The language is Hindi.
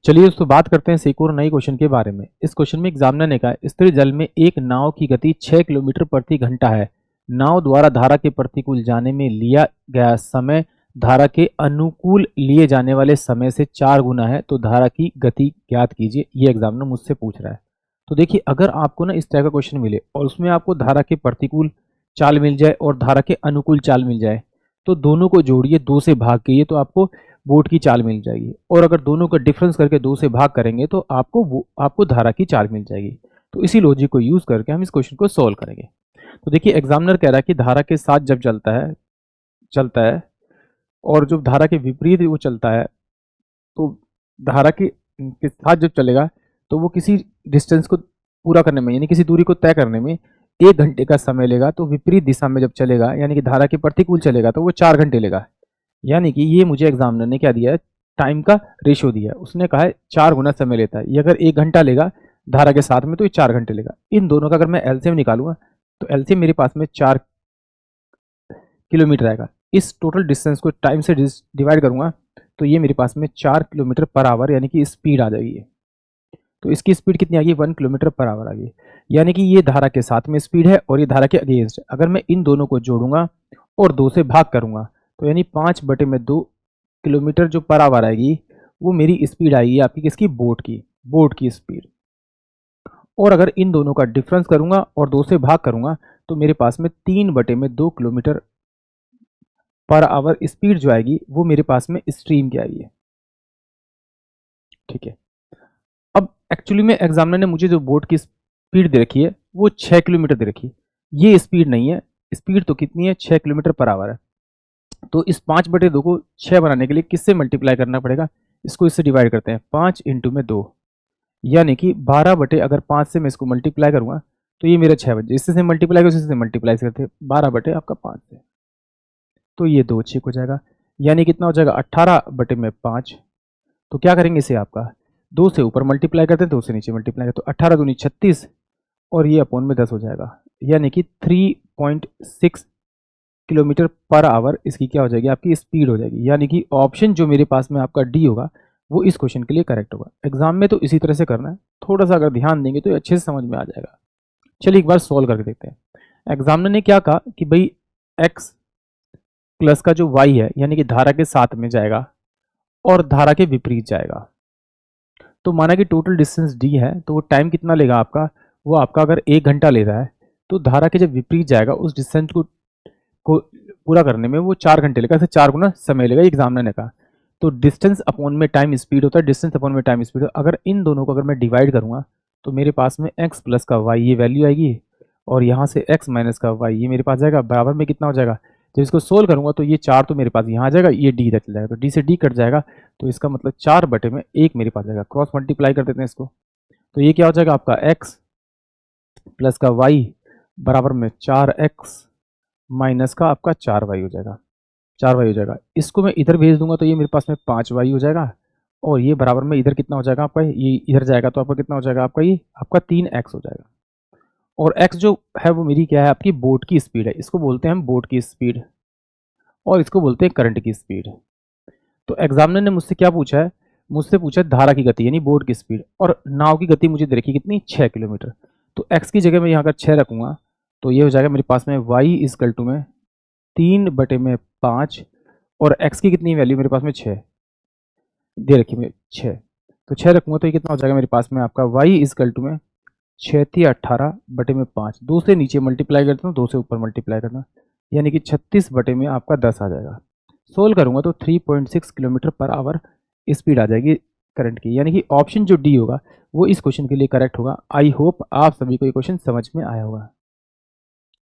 चलिए दोस्तों बात करते हैं एक और नए क्वेश्चन के बारे में। इस क्वेश्चन में एग्जामिनर ने कहा स्थिर जल में एक नाव की गति 6 किलोमीटर प्रति घंटा है। नाव द्वारा धारा के प्रतिकूल जाने में लिया गया समय धारा के अनुकूल लिए जाने वाले समय से 4 गुना है, तो धारा की गति ज्ञात कीजिए। ये एग्जामिनर मुझसे पूछ रहा है। तो देखिए, अगर आपको ना इस तरह का क्वेश्चन मिले और उसमें आपको धारा के प्रतिकूल चाल मिल जाए और धारा के अनुकूल चाल मिल जाए, तो दोनों को जोड़िए, 2 से भाग कीजिए, तो आपको बोट की चाल मिल जाएगी। और अगर दोनों का डिफरेंस करके 2 से भाग करेंगे तो आपको धारा की चाल मिल जाएगी। तो इसी लॉजिक को यूज करके हम इस क्वेश्चन को सॉल्व करेंगे। तो देखिए, एग्जामिनर कह रहा है कि धारा के साथ जब चलता है और जो धारा के विपरीत वो चलता है, तो धारा के साथ जब चलेगा तो वो किसी डिस्टेंस को पूरा करने में, यानी किसी दूरी को तय करने में 1 घंटे का समय लेगा। तो विपरीत दिशा में जब चलेगा, यानी कि धारा के प्रतिकूल चलेगा, तो वो 4 घंटे लेगा। यानी कि ये मुझे एग्जामिनर ने क्या दिया है, टाइम का रेशियो दिया है। उसने कहा है 4 गुना समय लेता है। ये अगर 1 घंटा लेगा धारा के साथ में, तो ये 4 घंटे लेगा। इन दोनों का अगर मैं एलसीएम निकालूंगा तो एलसीएम मेरे पास में 4 किलोमीटर आएगा। इस टोटल डिस्टेंस को टाइम से डिवाइड करूंगा तो ये मेरे पास में 4 किलोमीटर पर आवर, यानी कि स्पीड आ जाएगी। तो इसकी स्पीड कितनी आ गई, 1 किलोमीटर पर आवर आ गई। यानी कि ये धारा के साथ में स्पीड है और ये धारा के अगेंस्ट। अगर मैं इन दोनों को जोड़ूंगा और 2 से भाग करूंगा तो यानी 5/2 किलोमीटर जो पर आवर आएगी, वो मेरी स्पीड आएगी आपकी किसकी, बोट की स्पीड। और अगर इन दोनों का डिफरेंस करूंगा और 2 से भाग करूंगा तो मेरे पास में 3/2 किलोमीटर पर आवर स्पीड जो आएगी वो मेरे पास में स्ट्रीम की आएगी। ठीक है। अब एक्चुअली में एग्जामिनर ने मुझे जो बोट की स्पीड दे रखी है वो 6 किलोमीटर दे रखी है। ये स्पीड नहीं है। स्पीड तो कितनी है, 6 किलोमीटर पर आवर है। तो इस 5/2 को 6 बनाने के लिए किससे मल्टीप्लाई करना पड़ेगा, इसको इससे डिवाइड करते हैं। 5 इंटू में 2, यानी कि 12 अगर 5 से मैं इसको मल्टीप्लाई करूंगा तो ये मेरा 6 बचे। इससे मल्टीप्लाई कर, इससे मल्टीप्लाई करते हैं 12 आपका 5 से, तो ये 2 6 हो जाएगा। यानी कितना हो जाएगा, 18/5। तो क्या करेंगे इसे, आपका 2 से ऊपर मल्टीप्लाई करते हैं, 2 से नीचे मल्टीप्लाई करते, तो 18 दूनी 36 और ये अपॉन में 10 हो जाएगा। यानी कि 3.6 किलोमीटर पर आवर इसकी क्या हो जाएगी, आपकी स्पीड हो जाएगी। यानी कि ऑप्शन जो मेरे पास में आपका डी होगा वो इस क्वेश्चन के लिए करेक्ट होगा। एग्जाम में तो इसी तरह से करना है, थोड़ा सा अगर ध्यान देंगे तो अच्छे से समझ में आ जाएगा। चलिए एक बार सॉल्व करके देखते हैं। एग्जामिनर ने क्या कहा कि भाई एक्स प्लस का जो वाई है, यानी कि धारा के साथ में जाएगा और धारा के विपरीत जाएगा। तो माना कि टोटल डिस्टेंस डी है, तो वो टाइम कितना लेगा आपका, वो आपका अगर 1 घंटा ले रहा है तो धारा के जब विपरीत जाएगा उस डिस्टेंस को पूरा करने में वो 4 घंटे लेगा। ऐसे 4 गुना समय लेगा, एग्जामिनर ने कहा। तो डिस्टेंस अपॉन में टाइम स्पीड होता है, डिस्टेंस अपॉन में टाइम स्पीड। अगर इन दोनों को अगर मैं डिवाइड करूंगा तो मेरे पास में x प्लस का y ये वैल्यू आएगी और यहाँ से x माइनस का y ये मेरे पास जाएगा। बराबर में कितना हो जाएगा, जब इसको सोल्व करूंगा तो ये 4 तो मेरे पास यहाँ आ जाएगा, ये d इधर चल जाएगा, तो d से d कट जाएगा। तो इसका मतलब 4/1 मेरे पास जाएगा। क्रॉस मल्टीप्लाई कर देते हैं इसको, तो ये क्या हो जाएगा आपका x प्लस का y बराबर में 4x माइनस का आपका 4y हो जाएगा। 4y हो जाएगा। इसको मैं इधर भेज दूंगा तो ये मेरे पास में 5y हो जाएगा और ये बराबर में इधर कितना हो जाएगा आपका, ये इधर जाएगा तो आपका कितना हो जाएगा आपका, ये आपका 3x हो जाएगा। और x जो है वो मेरी क्या है, आपकी बोट की स्पीड है। इसको बोलते हैं हम बोट की स्पीड और इसको बोलते हैं करंट की स्पीड। तो एग्जामिनर ने मुझसे क्या पूछा है, मुझसे पूछा है धारा की गति यानी बोट की स्पीड, और नाव की गति मुझे दे रखी कितनी, 6 किलोमीटर। तो x की जगह मैं यहाँ का 6 रखूंगा तो ये हो जाएगा मेरे पास में y इजकल टू में 3/5 और x की कितनी वैल्यू मेरे पास में 6 दे रखी है, 6। तो 6 रखूंगा तो ये कितना हो जाएगा मेरे पास में आपका y इजकल टू में 6 × 18/5। 2 से नीचे मल्टीप्लाई करता हूँ, 2 से ऊपर मल्टीप्लाई करना, यानी कि 36 आपका 10 आ जाएगा। सोल्व करूंगा तो 3.6 किलोमीटर पर आवर स्पीड आ जाएगी करंट की। यानी कि ऑप्शन जो डी होगा वो इस क्वेश्चन के लिए करेक्ट होगा। आई होप आप सभी को ये क्वेश्चन समझ में आया होगा।